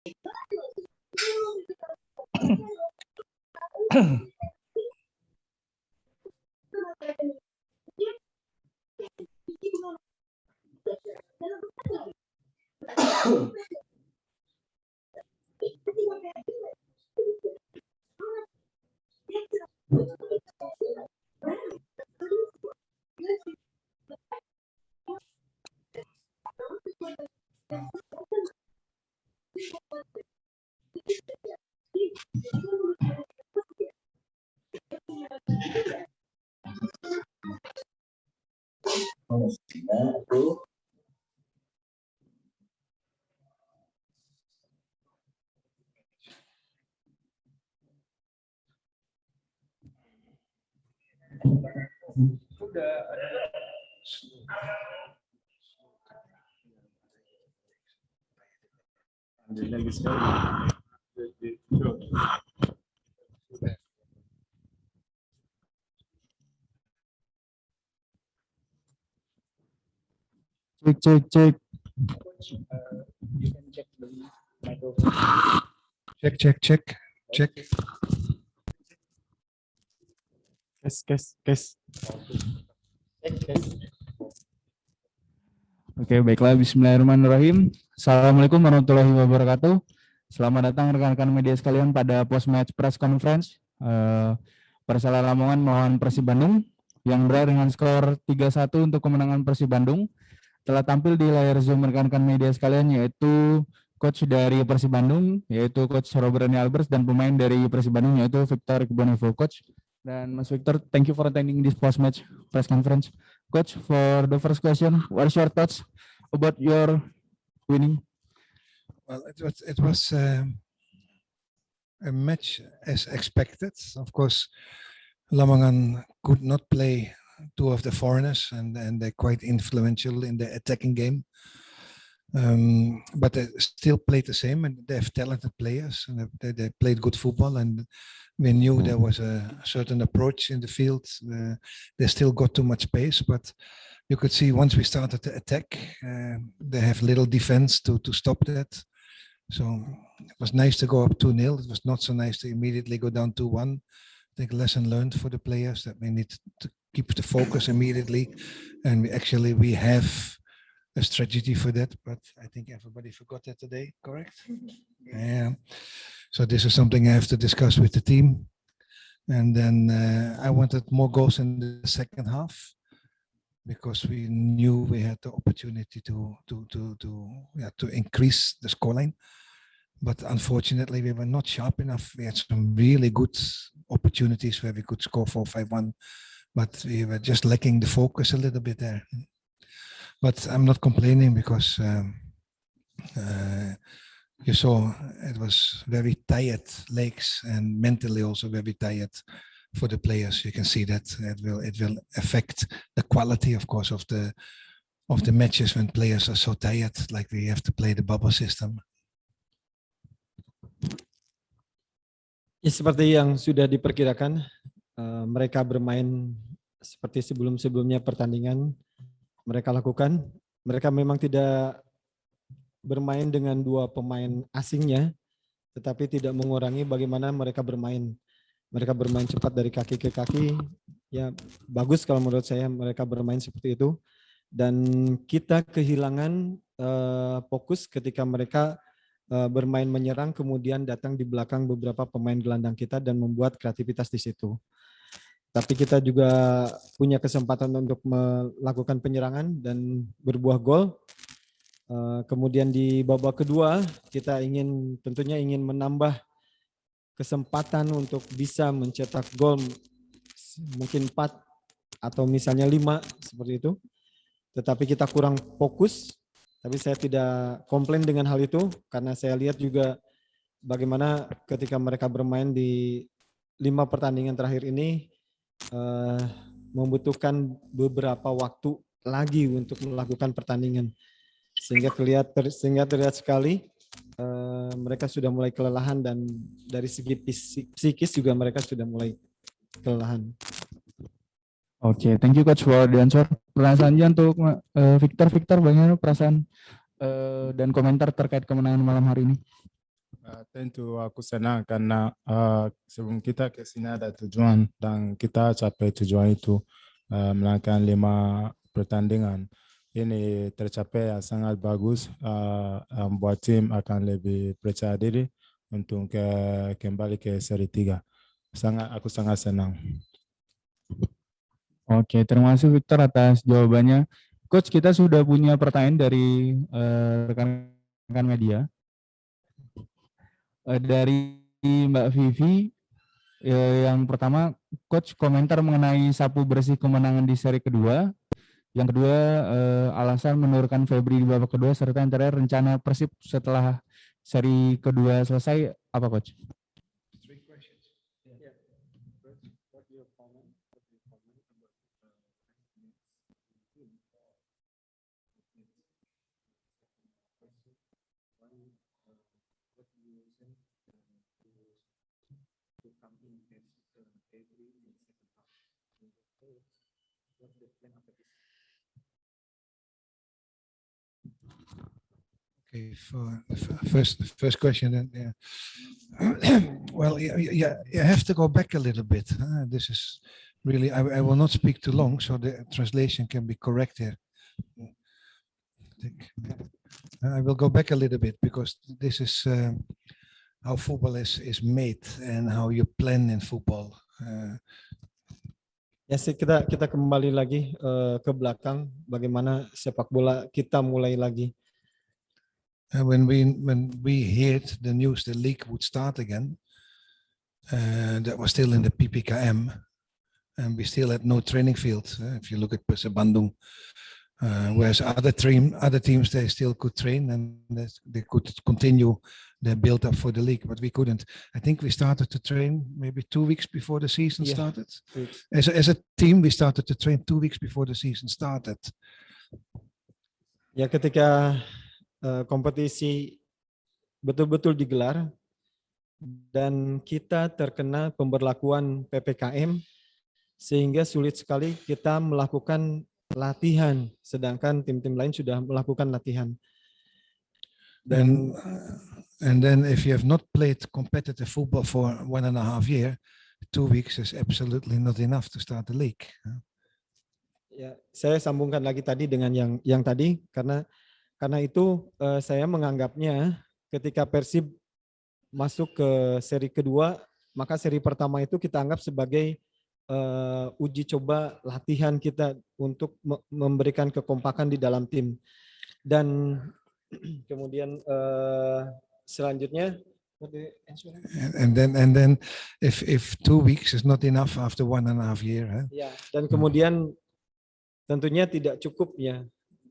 Cek. Cek. Kes. Oke, baiklah. Bismillahirrahmanirrahim. Assalamualaikum warahmatullahi wabarakatuh. Selamat datang rekan-rekan media sekalian pada post-match press conference Persela Lamongan melawan Persib Bandung yang berakhir dengan skor 3-1 untuk kemenangan Persib Bandung. Telah tampil di layar Zoom rekan-rekan media sekalian yaitu coach dari Persib Bandung, yaitu coach Robert Alberts, dan pemain dari Persib Bandung yaitu Victor Iqbal coach. Dan Mas Victor, thank you for attending this post-match press conference. Coach, for the first question, what is your thoughts about your winning? Well, it was a match as expected. Of course, Lamongan could not play two of the foreigners, and they're quite influential in the attacking game. But they still played the same, and they have talented players, and they played good football, and we knew there was a certain approach in the field. They still got too much pace, but you could see once we started to attack, they have little defense to stop that. So it was nice to go up 2-0. It was not so nice to immediately go down 2-1. I think lesson learned for the players that we need to keep the focus immediately, and we have a strategy for that, but I think everybody forgot that today, correct? Yeah. So this is something I have to discuss with the team. And then I wanted more goals in the second half because we knew we had the opportunity to increase the scoreline. But unfortunately, we were not sharp enough. We had some really good opportunities where we could score 4-5-1, but we were just lacking the focus a little bit there. But I'm not complaining because you saw it was very tired legs and mentally also very tired for the players. You can see that it will affect the quality, of course, of the matches when players are so tired, like we have to play the bubble system. Ya, seperti yang sudah diperkirakan, mereka bermain seperti sebelum-sebelumnya pertandingan mereka lakukan. Mereka memang tidak bermain dengan dua pemain asingnya, tetapi tidak mengurangi bagaimana mereka bermain. Mereka bermain cepat dari kaki ke kaki. Ya, bagus kalau menurut saya mereka bermain seperti itu. Dan kita kehilangan fokus ketika mereka bermain menyerang, kemudian datang di belakang beberapa pemain gelandang kita dan membuat kreativitas di situ. Tapi kita juga punya kesempatan untuk melakukan penyerangan dan berbuah gol. Kemudian di babak kedua kita tentunya ingin menambah kesempatan untuk bisa mencetak gol mungkin 4 atau misalnya 5 seperti itu. Tetapi kita kurang fokus. Tapi saya tidak komplain dengan hal itu karena saya lihat juga bagaimana ketika mereka bermain di 5 pertandingan terakhir ini membutuhkan beberapa waktu lagi untuk melakukan pertandingan, sehingga terlihat sekali mereka sudah mulai kelelahan, dan dari segi psikis juga mereka sudah mulai kelelahan. Oke, thank you coach for the answer. Pertanyaan selanjutnya untuk Victor, bagaimana perasaan dan komentar terkait kemenangan malam hari ini? Tentu aku senang karena sebelum kita ke sini ada tujuan dan kita capai tujuan itu menangkan 5 pertandingan. Ini tercapai yang sangat bagus, buat tim akan lebih percaya diri untuk kembali ke seri 3. Aku sangat senang. Oke, terima kasih Victor atas jawabannya. Coach, kita sudah punya pertanyaan dari rekan-rekan media. Dari Mbak Vivi, yang pertama, Coach komentar mengenai sapu bersih kemenangan di seri kedua. Yang kedua, alasan menurunkan Febri di babak kedua, serta yang terakhir rencana Persib setelah seri kedua selesai, apa Coach? Okay, for the first question, then, yeah. Well, you have to go back a little bit. This is really, I will not speak too long, so the translation can be correct here. I will go back a little bit because this is how football is made and how you plan in football. Ya, kita kembali lagi ke belakang, bagaimana sepak bola kita mulai lagi. When we heard the news the league would start again, that was still in the PPKM, and we still had no training field. If you look at Persib Bandung, whereas other teams they still could train and they could continue their build up for the league, but we couldn't. I think we started to train maybe 2 weeks before the season started. As a team, we started to train 2 weeks before the season started. Ya, ketika kompetisi betul-betul digelar dan kita terkena pemberlakuan PPKM sehingga sulit sekali kita melakukan latihan, sedangkan tim-tim lain sudah melakukan latihan. And then if you have not played competitive football for 1.5 years, 2 weeks is absolutely not enough to start the league. Ya, saya sambungkan lagi tadi dengan yang tadi karena itu saya menganggapnya ketika Persib masuk ke seri kedua, maka seri pertama itu kita anggap sebagai uji coba latihan kita untuk memberikan kekompakan di dalam tim. Dan kemudian selanjutnya, and then if 2 weeks is not enough after 1.5 years. Ya, dan kemudian tentunya tidak cukup ya.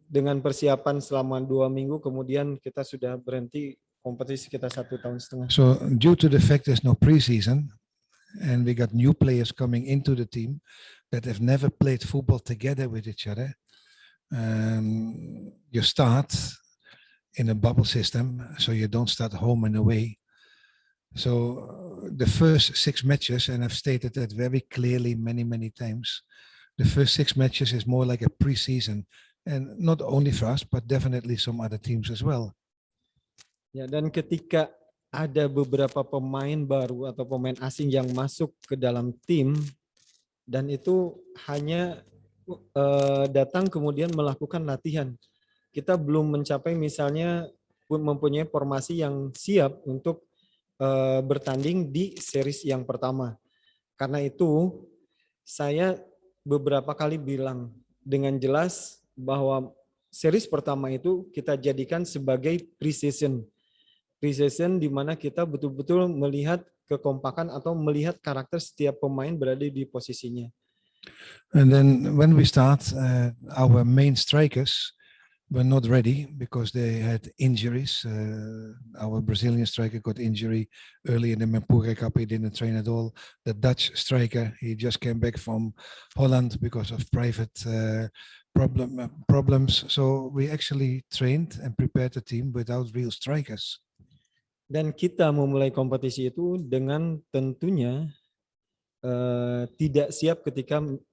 Dengan persiapan selama 2 minggu, kemudian kita sudah berhenti kompetisi kita 1,5 tahun. So due to the fact there's no preseason, and we got new players coming into the team that have never played football together with each other, you start in a bubble system, so you don't start home and away. So the first 6 matches, and I've stated that very clearly many times, the first 6 matches is more like a preseason. And not only for us, but definitely some other teams as well. Ya, dan ketika ada beberapa pemain baru atau pemain asing yang masuk ke dalam tim, dan itu hanya datang kemudian melakukan latihan. Kita belum mencapai misalnya mempunyai formasi yang siap untuk bertanding di series yang pertama. Karena itu saya beberapa kali bilang dengan jelas bahwa series pertama itu kita jadikan sebagai pre-season. Pre-season di mana kita betul-betul melihat kekompakan atau melihat karakter setiap pemain berada di posisinya. And then when we start, our main strikers were not ready because they had injuries. Our Brazilian striker got injury early in the Mempure Cup. He didn't train at all. The Dutch striker, he just came back from Holland because of private problems. So we actually trained and prepared the team without real strikers. Dan kita memulai kompetisi itu dengan tentunya tidak siap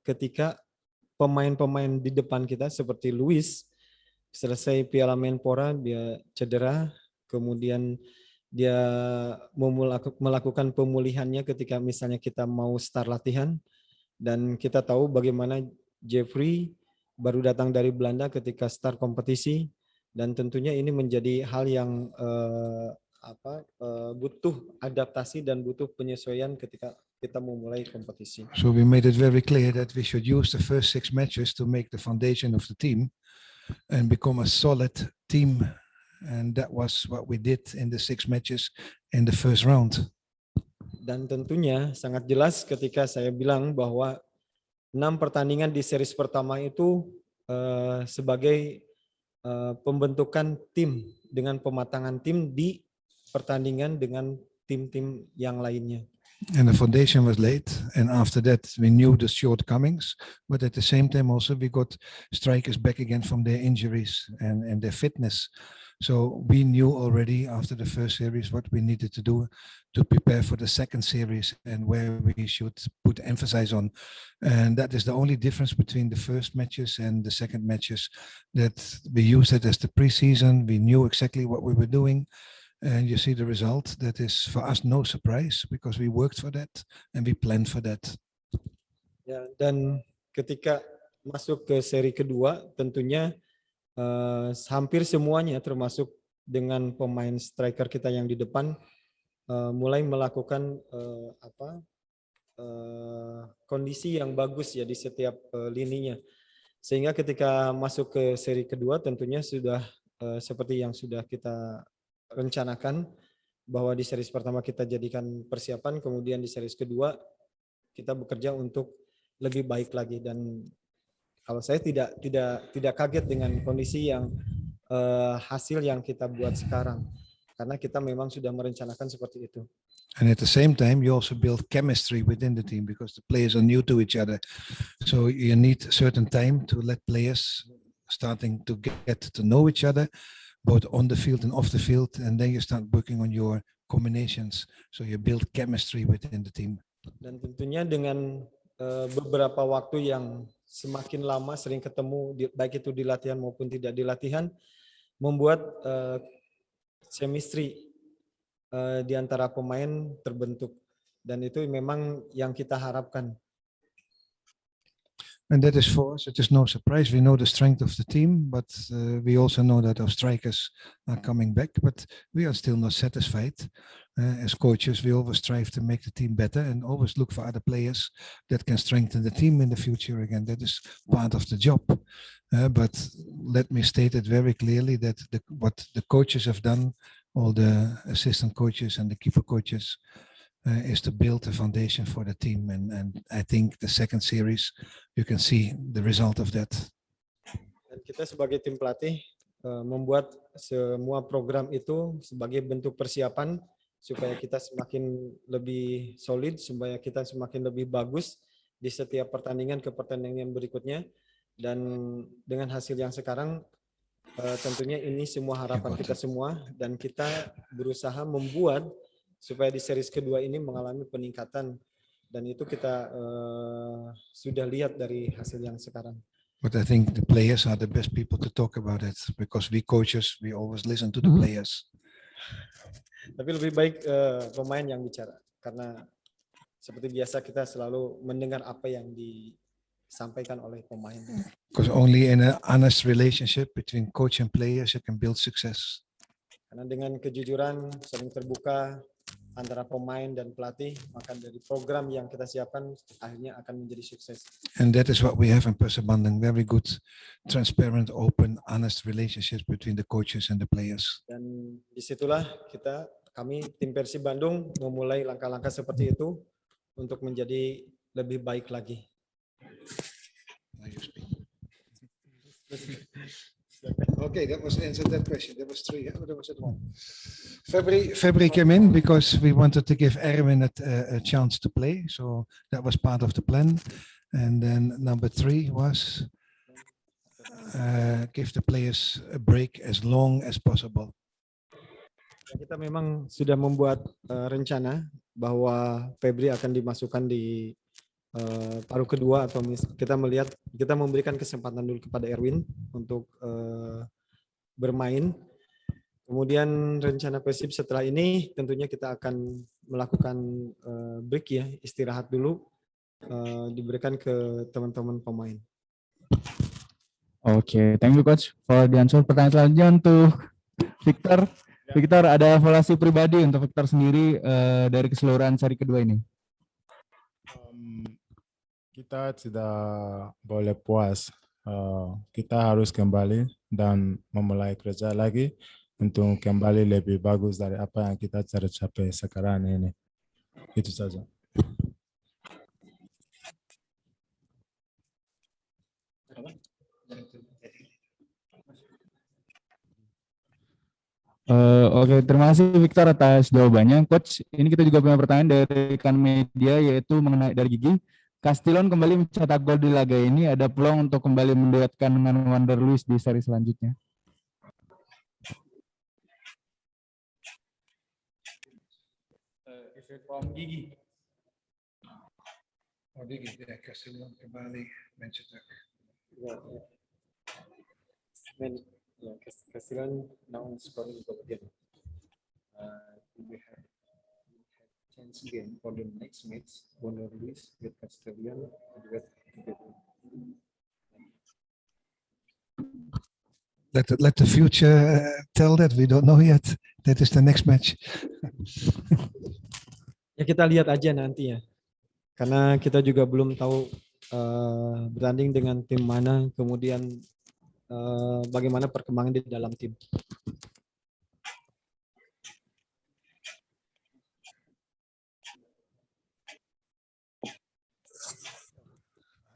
ketika pemain-pemain di depan kita seperti Luis selesai Piala Menpora dia cedera, kemudian dia mau melakukan pemulihannya ketika misalnya kita mau start latihan, dan kita tahu bagaimana Jeffrey baru datang dari Belanda ketika start kompetisi, dan tentunya ini menjadi hal yang butuh adaptasi dan butuh penyesuaian ketika kita memulai kompetisi. So we made it very clear that we should use the first 6 matches to make the foundation of the team and become a solid team. And that was what we did in the 6 matches in the first round. Dan tentunya sangat jelas ketika saya bilang bahwa 6 pertandingan di series pertama itu sebagai pembentukan tim dengan pematangan tim di pertandingan dengan tim-tim yang lainnya. And the foundation was laid, and after that we knew the shortcomings, but at the same time also we got strikers back again from their injuries and their fitness. So we knew already after the first series what we needed to do to prepare for the second series and where we should put emphasis on. And that is the only difference between the first matches and the second matches, that we used it as the preseason. We knew exactly what we were doing. And you see the result. That is for us no surprise because we worked for that and we planned for that. Ya, dan ketika masuk ke seri kedua, tentunya hampir semuanya termasuk dengan pemain striker kita yang di depan mulai melakukan kondisi yang bagus ya di setiap lininya. Sehingga ketika masuk ke seri kedua tentunya sudah seperti yang sudah kita rencanakan, bahwa di series pertama kita jadikan persiapan, kemudian di series kedua kita bekerja untuk lebih baik lagi. Dan kalau saya tidak kaget dengan kondisi yang hasil yang kita buat sekarang, karena kita memang sudah merencanakan seperti itu. And at the same time, you also build chemistry within the team because the players are new to each other. So you need a certain time to let players starting to get to know each other, both on the field and off the field, and then you start working on your combinations. So you build chemistry within the team. Dan tentunya dengan beberapa waktu yang semakin lama sering ketemu, baik itu di latihan maupun tidak di latihan, membuat chemistry di antara pemain terbentuk. Dan itu memang yang kita harapkan. And that is for us, it is no surprise. We know the strength of the team, but we also know that our strikers are coming back, but we are still not satisfied. As coaches, we always strive to make the team better and always look for other players that can strengthen the team in the future again. That is part of the job. But let me state it very clearly that what the coaches have done, all the assistant coaches and the keeper coaches, is to build a foundation for the team, and I think the second series you can see the result of that. Dan kita sebagai tim pelatih membuat semua program itu sebagai bentuk persiapan supaya kita semakin lebih solid, supaya kita semakin lebih bagus di setiap pertandingan ke pertandingan berikutnya. Dan dengan hasil yang sekarang tentunya ini semua harapan kita semua, dan kita berusaha membuat supaya di series kedua ini mengalami peningkatan, dan itu kita sudah lihat dari hasil yang sekarang. But I think the players are the best people to talk about it because we coaches, we always listen to the players. Tapi lebih baik pemain yang bicara, karena seperti biasa kita selalu mendengar apa yang disampaikan oleh pemain. Because only in an honest relationship between coach and players you can build success. Karena dengan kejujuran, saling terbuka antara pemain dan pelatih, maka dari program yang kita siapkan akhirnya akan menjadi sukses. And that is what we have in Persib Bandung, very good, transparent, open, honest relationships between the coaches and the players. Dan disitulah kami tim Persib Bandung memulai langkah-langkah seperti itu untuk menjadi lebih baik lagi. Okay, that was answered that question. There was 3. There was that one. February came in because we wanted to give Erwin a chance to play, so that was part of the plan. And then number 3 was give the players a break as long as possible. Kita memang sudah membuat rencana bahwa Febri akan dimasukkan di paruh kedua, atau kita memberikan kesempatan dulu kepada Erwin untuk bermain. Kemudian rencana Persib setelah ini tentunya kita akan melakukan break ya, istirahat dulu, diberikan ke teman-teman pemain. Oke, thank you coach for the answer. Pertanyaan selanjutnya untuk Victor. Victor, ada evaluasi pribadi untuk Victor sendiri dari keseluruhan seri kedua ini? Kita tidak boleh puas. Kita harus kembali dan memulai kerja lagi untuk kembali lebih bagus dari apa yang kita capai sekarang ini. Itu saja. Oke, terima kasih Victor atas jawabannya. Coach, ini kita juga punya pertanyaan dari rekan media yaitu mengenai dari Gigi. Castillon kembali mencetak gol di laga ini, ada peluang untuk kembali menduetkan dengan Wander Luiz di seri selanjutnya. Gigi. Oh, Gigi, ya, Castillon kembali mencetak. Castillon now scoring goal again. We have chance again for the next match. Wander Luiz with Castillon. Let the future tell that. We don't know yet. That is the next match. Ya kita lihat aja nanti ya. Karena kita juga belum tahu bertanding dengan tim mana, kemudian bagaimana perkembangan di dalam tim.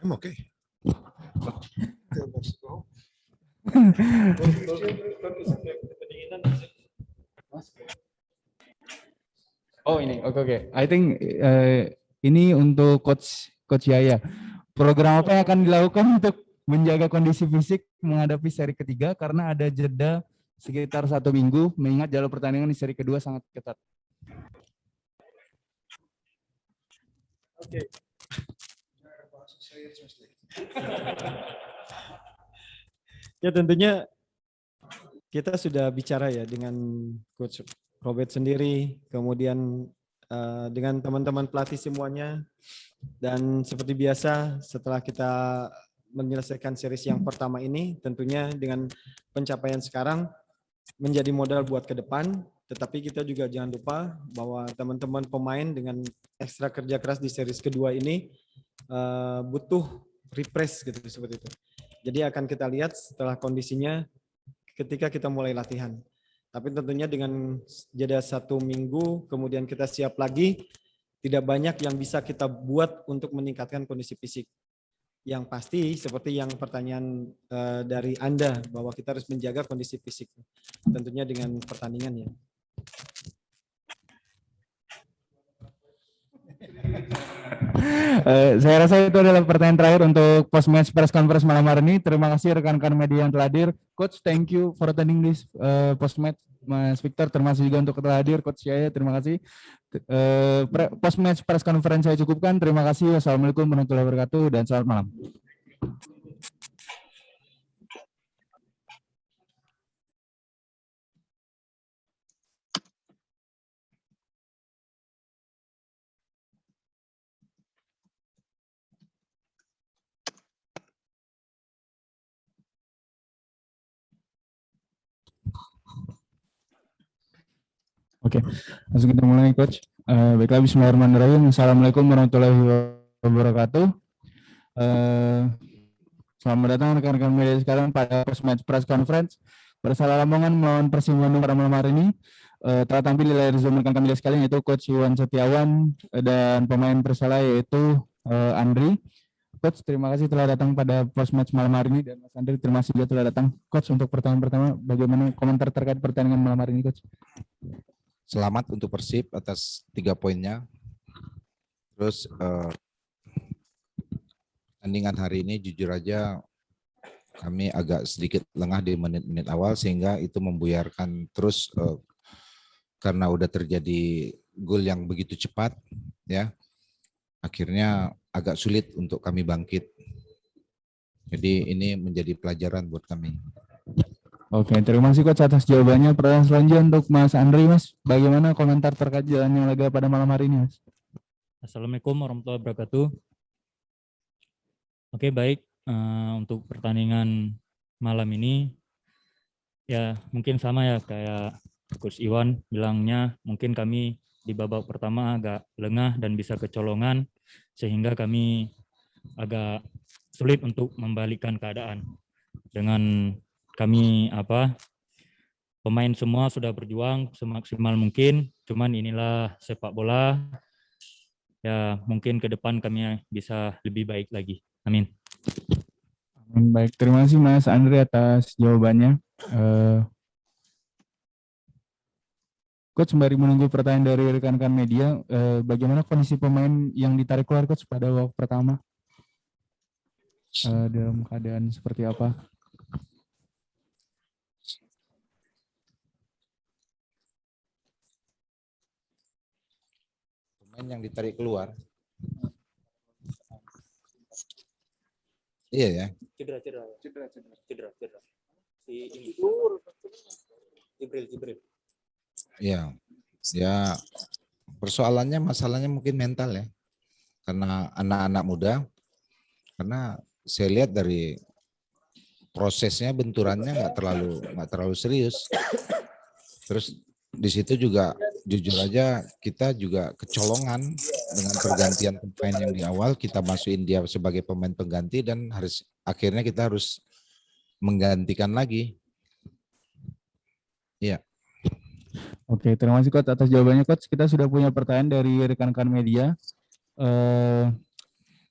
I'm okay. Oh ini, oke. I think ini untuk Coach Yaya. Program apa yang akan dilakukan untuk menjaga kondisi fisik menghadapi seri ketiga karena ada jeda sekitar 1 minggu, mengingat jalur pertandingan di seri kedua sangat ketat. Oke. Ya tentunya kita sudah bicara ya dengan Coach Robert sendiri, kemudian dengan teman-teman pelatih semuanya, dan seperti biasa setelah kita menyelesaikan series yang pertama ini, tentunya dengan pencapaian sekarang menjadi modal buat ke depan, tetapi kita juga jangan lupa bahwa teman-teman pemain dengan ekstra kerja keras di series kedua ini butuh refresh gitu seperti itu. Jadi akan kita lihat setelah kondisinya ketika kita mulai latihan. Tapi tentunya dengan jeda 1 minggu, kemudian kita siap lagi, tidak banyak yang bisa kita buat untuk meningkatkan kondisi fisik. Yang pasti seperti yang pertanyaan dari Anda, bahwa kita harus menjaga kondisi fisik. Tentunya dengan pertandingan ya. Saya rasa itu adalah pertanyaan terakhir untuk post match press conference malam hari ini. Terima kasih rekan-rekan media yang telah hadir. Coach, thank you for attending this post match. Mas Victor, terima kasih juga untuk telah hadir. Coach Yaya, terima kasih. Post match press conference saya cukupkan. Terima kasih. Wassalamualaikum warahmatullahi wabarakatuh dan selamat malam. Oke, langsung kita mulai Coach. Baiklah, bismillahirrahmanirrahim. Assalamualaikum warahmatullahi wabarakatuh. Selamat datang rekan-rekan media sekalian pada post match press conference Persela Lamongan melawan Persib Bandung pada malam hari ini. Telah tampil di layar Zoom rekan media sekalian yaitu Coach Iwan Setiawan dan pemain Persela yaitu Andri. Coach, terima kasih telah datang pada post match malam hari ini, dan Mas Andri terima kasih juga telah datang. Coach, untuk pertanyaan pertama, bagaimana komentar terkait pertandingan malam hari ini, Coach? Selamat untuk Persib atas 3 poinnya. Terus pertandingan hari ini jujur aja kami agak sedikit lengah di menit-menit awal sehingga itu membuyarkan terus karena udah terjadi gol yang begitu cepat ya. Akhirnya agak sulit untuk kami bangkit. Jadi ini menjadi pelajaran buat kami. Oke, terima kasih Coach atas jawabannya. Pertanyaan selanjutnya untuk Mas Andri, Mas. Bagaimana komentar terkait jalannya laga pada malam hari ini, Mas? Assalamualaikum warahmatullahi wabarakatuh. Oke, baik. Untuk pertandingan malam ini, ya mungkin sama ya kayak Coach Iwan bilangnya, mungkin kami di babak pertama agak lengah dan bisa kecolongan, sehingga kami agak sulit untuk membalikkan keadaan. Dengan kami pemain semua sudah berjuang semaksimal mungkin, cuman inilah sepak bola. Ya mungkin ke depan kami bisa lebih baik lagi. Amin. Baik, terima kasih Mas Andri atas jawabannya. Coach, sembari menunggu pertanyaan dari rekan-rekan media, bagaimana kondisi pemain yang ditarik keluar Coach pada babak pertama? Dalam keadaan seperti apa? Pemain yang ditarik keluar. Iya ya. Cedera. Si Jibril. Ya, ya masalahnya mungkin mental ya, karena anak-anak muda, karena saya lihat dari prosesnya benturannya nggak terlalu serius. Terus di situ juga jujur aja kita juga kecolongan dengan pergantian pemain yang di awal, kita masukin dia sebagai pemain pengganti dan akhirnya kita harus menggantikan lagi. Iya. Oke, terima kasih Coach atas jawabannya Coach. Kita sudah punya pertanyaan dari rekan-rekan media.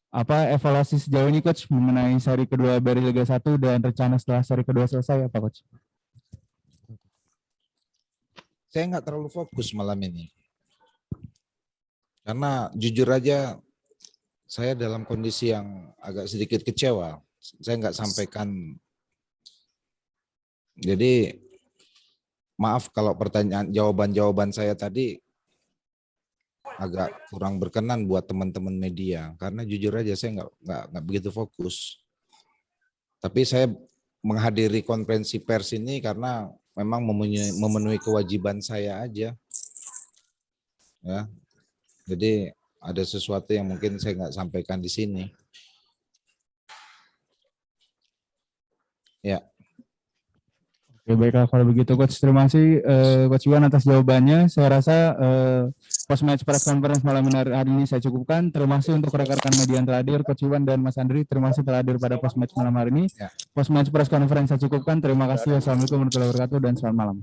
Apa evaluasi sejauh ini Coach mengenai seri kedua BRI Liga 1 dan rencana setelah seri kedua selesai apa Coach? Saya nggak terlalu fokus malam ini. Karena jujur aja saya dalam kondisi yang agak sedikit kecewa. Saya nggak sampaikan. Jadi maaf kalau jawaban saya tadi agak kurang berkenan buat teman-teman media. Karena jujur aja saya nggak begitu fokus. Tapi saya menghadiri konferensi pers ini karena memang memenuhi kewajiban saya aja. Ya. Jadi ada sesuatu yang mungkin saya nggak sampaikan di sini. Ya. Oke, baiklah kalau begitu Coach. Terima kasih Coach Iwan atas jawabannya. Saya rasa post match press conference malam hari ini saya cukupkan. Terima kasih untuk rekan-rekan media yang telah hadir, Coach Iwan dan Mas Andri. Terima kasih telah hadir pada post match malam hari ini. Ya. Post match press conference saya cukupkan. Terima kasih. Wassalamualaikum warahmatullahi wabarakatuh dan selamat malam.